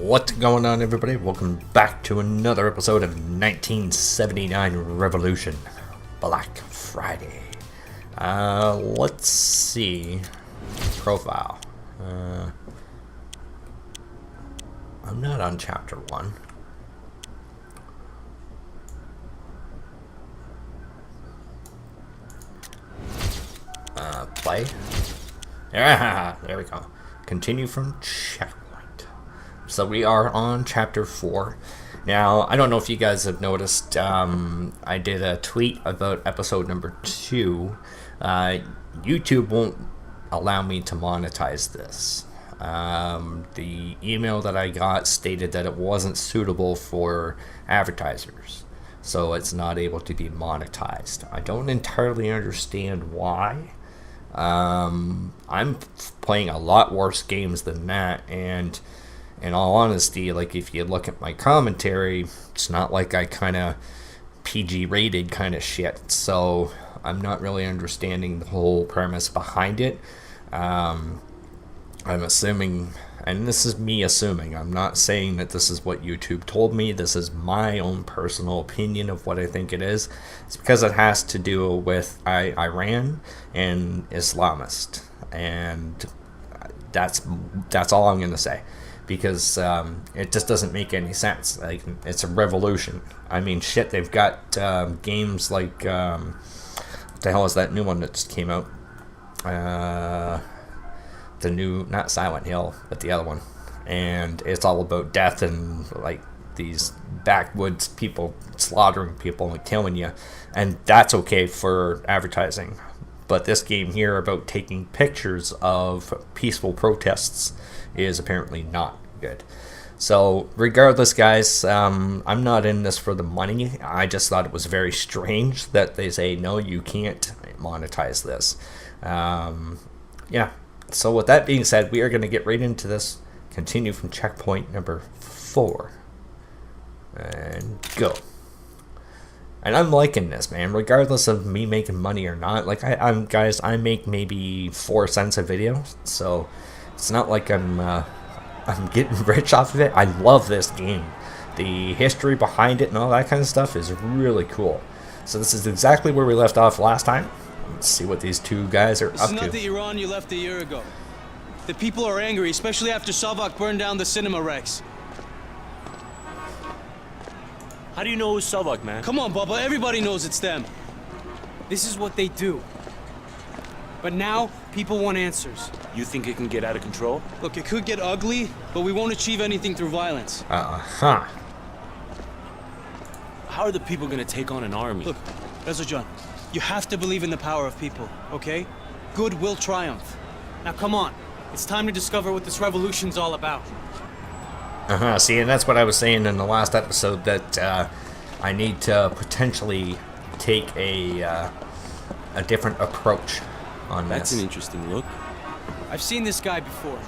What's going on, everybody? Welcome back to another episode of 1979 Revolution Black Friday. Let's see. Profile. I'm not on chapter 1. Play. Yeah, there we go. Continue from checkpoint. So we are on chapter 4. Now, I don't know if you guys have noticed, I did a tweet about episode number 2. YouTube won't allow me to monetize this. The email that I got stated that it wasn't suitable for advertisers, so it's not able to be monetized. I don't entirely understand why. I'm playing a lot worse games than that, and in all honesty, like, if you look at my commentary, it's not like I kind of PG rated kind of shit, so I'm not really understanding the whole premise behind it. I'm assuming, and this is me assuming, I'm not saying that this is what YouTube told me, this is my own personal opinion of what I think it is. It's because it has to do with Iran and Islamist, and that's all I'm going to say, because it just doesn't make any sense. Like, it's a revolution. I mean, shit, they've got games like, what the hell is that new one that just came out? The new, not Silent Hill, but the other one, and it's all about death and like these backwoods people slaughtering people and killing you, and that's okay for advertising. But this game here about taking pictures of peaceful protests is apparently not good. So regardless, guys, I'm not in this for the money. I just thought it was very strange that they say, no, you can't monetize this. Yeah. So with that being said, we are going to get right into this. Continue from checkpoint number 4. And go. And I'm liking this, man, regardless of me making money or not. Like, I make maybe 4 cents a video, so it's not like I'm getting rich off of it. I love this game. The history behind it and all that kind of stuff is really cool. So this is exactly where we left off last time. Let's see what these two guys are up to. This is not the Iran you left a year ago. The people are angry, especially after Babak burned down the cinema Rex. How do you know who's Babak, man? Come on, Bubba, everybody knows it's them. This is what they do. But now, people want answers. You think it can get out of control? Look, it could get ugly, but we won't achieve anything through violence. How are the people gonna take on an army? Look, Reza, you have to believe in the power of people, okay? Good will triumph. Now come on, it's time to discover what this revolution's all about. See, and that's what I was saying in the last episode, that I need to potentially take a different approach on this. That's an interesting look. I've seen this guy before.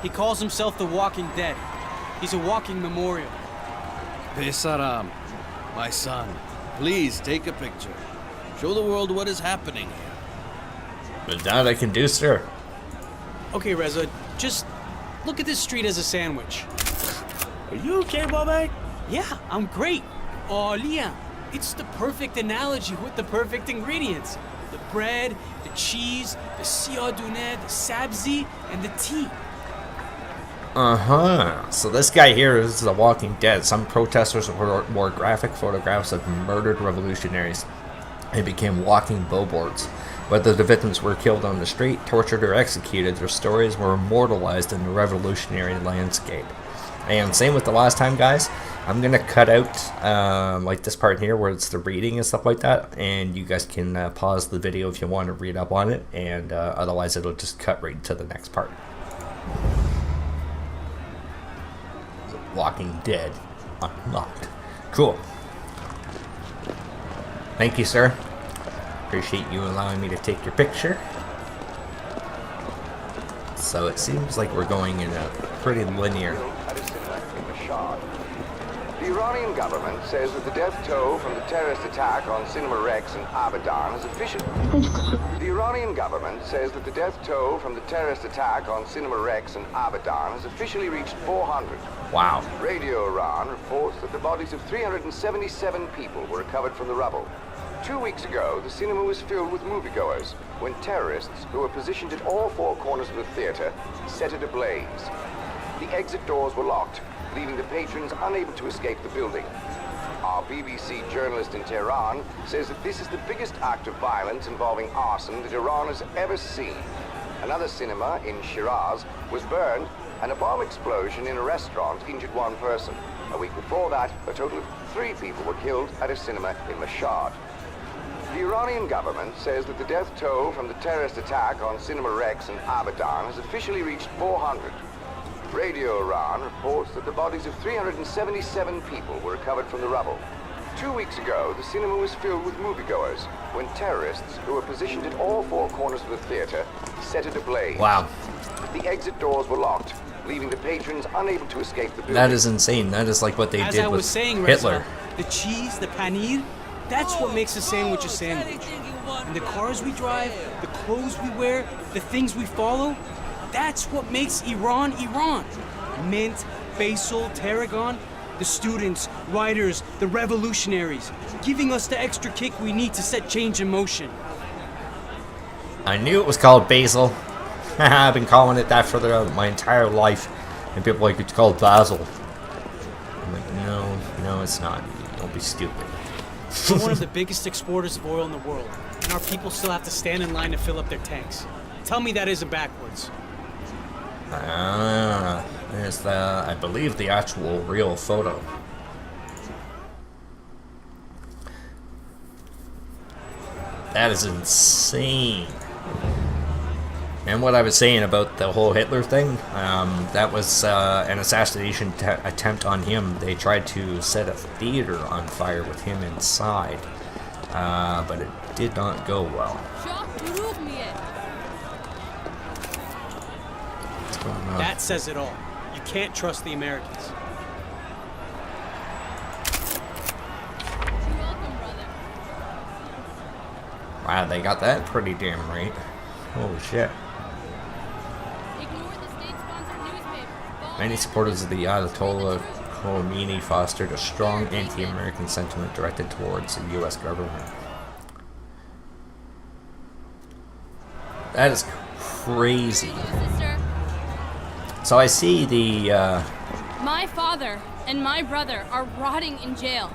He calls himself the Walking Dead. He's a walking memorial. Besaram, my son, please take a picture. Show the world what is happening here. But that I can do, sir. Okay, Reza, just look at this street as a sandwich. Are you okay, Babak? Yeah, I'm great. Oh, Liam, it's the perfect analogy with the perfect ingredients. The bread, the cheese, the siyadune, the sabzi, and the tea. So this guy here is The Walking Dead. Some protesters wore graphic photographs of murdered revolutionaries and became walking billboards. Whether the victims were killed on the street, tortured, or executed, their stories were immortalized in the revolutionary landscape. And same with the last time, guys. I'm going to cut out like this part here where it's the reading and stuff like that, and you guys can pause the video if you want to read up on it, and otherwise it'll just cut right to the next part. Walking Dead unlocked. Cool. Thank you, sir. Appreciate you allowing me to take your picture. So it seems like we're going in a pretty linear. The Iranian government says that the death toll from the terrorist attack on Cinema Rex in Abadan has officially... The Iranian government says that the death toll from the terrorist attack on Cinema Rex in Abadan has officially reached 400. Wow. Radio Iran reports that the bodies of 377 people were recovered from the rubble. 2 weeks ago, the cinema was filled with moviegoers when terrorists, who were positioned at all four corners of the theater, set it ablaze. The exit doors were locked, leaving the patrons unable to escape the building. Our BBC journalist in Tehran says that this is the biggest act of violence involving arson that Iran has ever seen. Another cinema in Shiraz was burned, and a bomb explosion in a restaurant injured one person. A week before that, a total of 3 people were killed at a cinema in Mashhad. The Iranian government says that the death toll from the terrorist attack on Cinema Rex in Abadan has officially reached 400. Radio Iran reports that the bodies of 377 people were recovered from the rubble. 2 weeks ago, the cinema was filled with moviegoers when terrorists, who were positioned at all four corners of the theater, set it ablaze. Wow. The exit doors were locked, leaving the patrons unable to escape the building. That is insane. That is like what they As did I with was saying, Hitler. Reza, the cheese, the paneer, that's what makes a sandwich a sandwich. And the cars we drive, the clothes we wear, the things we follow, that's what makes Iran Iran. Mint, basil, tarragon, the students, writers, the revolutionaries, giving us the extra kick we need to set change in motion. I knew it was called basil. I've been calling it that for my entire life. And people are like, it's called basil. I'm like, no, it's not. Don't be stupid. We're one of the biggest exporters of oil in the world, and our people still have to stand in line to fill up their tanks. Tell me that isn't backwards. There's I believe, the actual real photo. That is insane. And what I was saying about the whole Hitler thing, that was an assassination attempt on him. They tried to set a theater on fire with him inside, but it did not go well. What's going on? That says it all. You can't trust the Americans. Wow, they got that pretty damn right. Holy shit. Many supporters of the Ayatollah Khomeini fostered a strong anti-American sentiment directed towards the U.S. government. That is crazy. So I see the, My father and my brother are rotting in jail.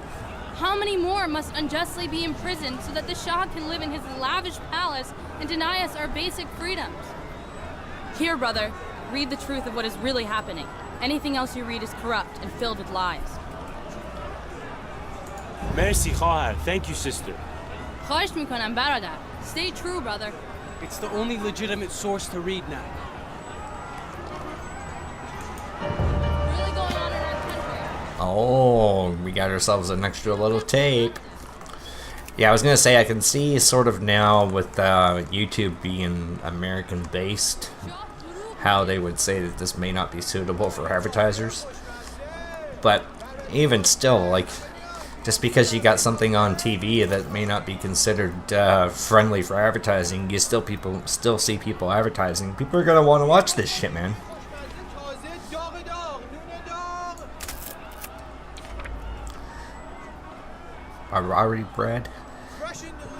How many more must unjustly be imprisoned so that the Shah can live in his lavish palace and deny us our basic freedoms? Here, brother, read the truth of what is really happening. Anything else you read is corrupt and filled with lies. Merci, خواهر. Thank you, sister. خواهش میکنم برادر. Stay true, brother. It's the only legitimate source to read now. Really going on in our country. oh, we got ourselves an extra little tape. Yeah, I was gonna say I can see sort of now with YouTube being American based, how they would say that this may not be suitable for advertisers. But even still, like, just because you got something on TV that may not be considered friendly for advertising, you still see people advertising. People are gonna want to watch this shit, man. Barbari bread.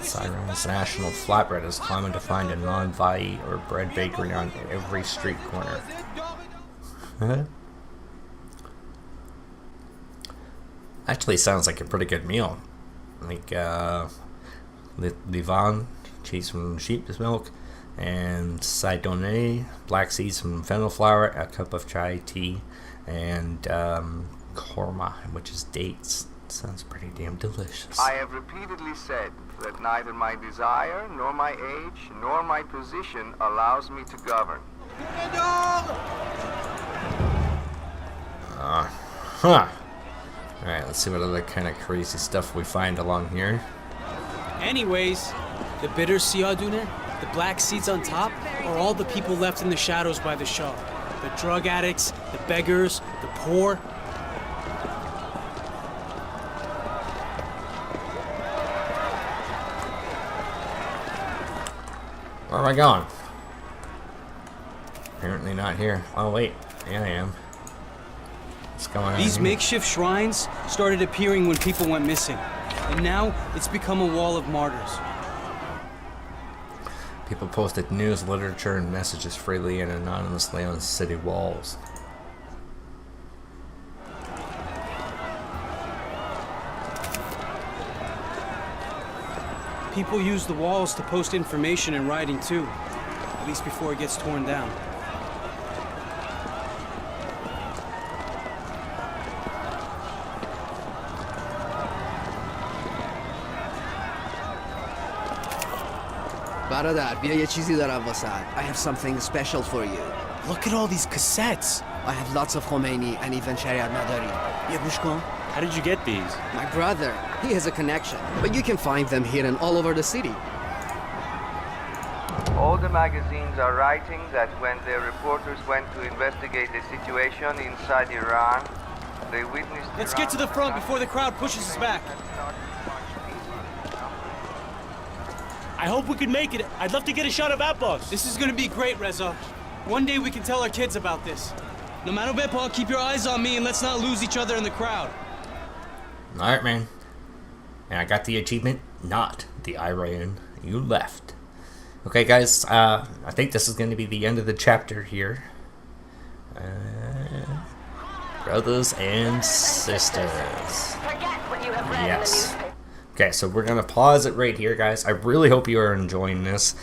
Cyrus National Flatbread is common to find a non-vie or bread bakery on every street corner. Actually sounds like a pretty good meal. Like Livan, cheese from sheep's milk, and Sidone, black seeds from fennel flour, a cup of chai tea, and korma, which is dates. Sounds pretty damn delicious. I have repeatedly said that neither my desire, nor my age, nor my position allows me to govern. Alright, let's see what other kind of crazy stuff we find along here. Anyways, the bitter siyadune, the black seeds on top, are all the people left in the shadows by the Shah. The drug addicts, the beggars, the poor. Where am I going? Apparently not here. Oh wait, yeah I am. What's going on These here? makeshift shrines started appearing when people went missing. And now it's become a wall of martyrs. People posted news, literature, and messages freely and anonymously on city walls. People use the walls to post information in writing too, at least before it gets torn down. برادر بیا یه چیزی دارم واسط. I have something special for you. Look at all these cassettes. I have lots of Khomeini and even شریعت مداری. بیا گوش کن. How did you get these? My brother, he has a connection, but you can find them hidden all over the city. All the magazines are writing that when their reporters went to investigate the situation inside Iran, they witnessed... Let's get to the front before the crowd pushes us back. I hope we can make it. I'd love to get a shot of Babak. This is gonna be great, Reza. One day we can tell our kids about this. No matter what, keep your eyes on me and let's not lose each other in the crowd. Alright, man. And I got the achievement, not the Iran you left. Okay, guys, I think this is going to be the end of the chapter here. Brothers and sisters. Yes. Okay, so we're going to pause it right here, guys. I really hope you are enjoying this.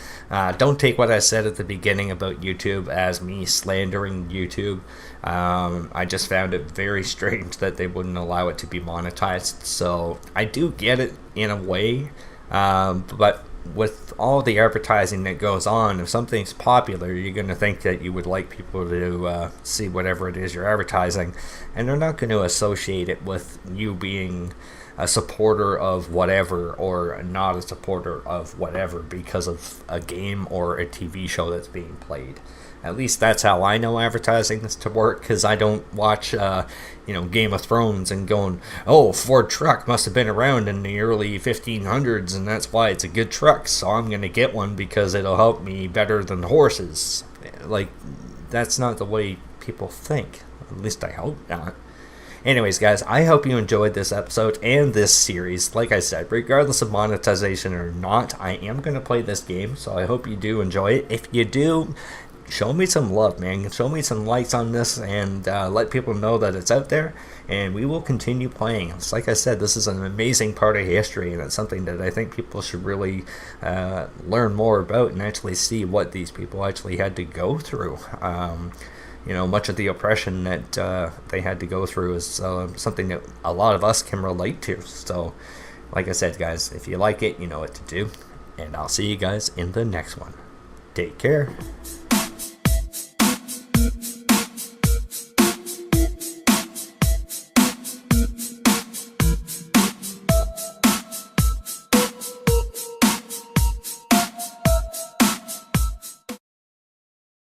Don't take what I said at the beginning about YouTube as me slandering YouTube. I just found it very strange that they wouldn't allow it to be monetized. So I do get it in a way, but with all the advertising that goes on, if something's popular, you're going to think that you would like people to see whatever it is you're advertising, and they're not going to associate it with you being a supporter of whatever or not a supporter of whatever because of a game or a TV show that's being played. At least that's how I know advertising is to work, because I don't watch Game of Thrones and going, oh, Ford truck must have been around in the early 1500s and that's why it's a good truck, so I'm going to get one because it'll help me better than horses. Like, that's not the way people think. At least I hope not. Anyways, guys, I hope you enjoyed this episode and this series. Like I said, regardless of monetization or not, I am going to play this game, so I hope you do enjoy it. If you do, show me some love, man. Show me some likes on this and let people know that it's out there, and we will continue playing. It's like I said, this is an amazing part of history, and it's something that I think people should really learn more about and actually see what these people actually had to go through. Much of the oppression that they had to go through is something that a lot of us can relate to. So, like I said, guys, if you like it, you know what to do. And I'll see you guys in the next one. Take care.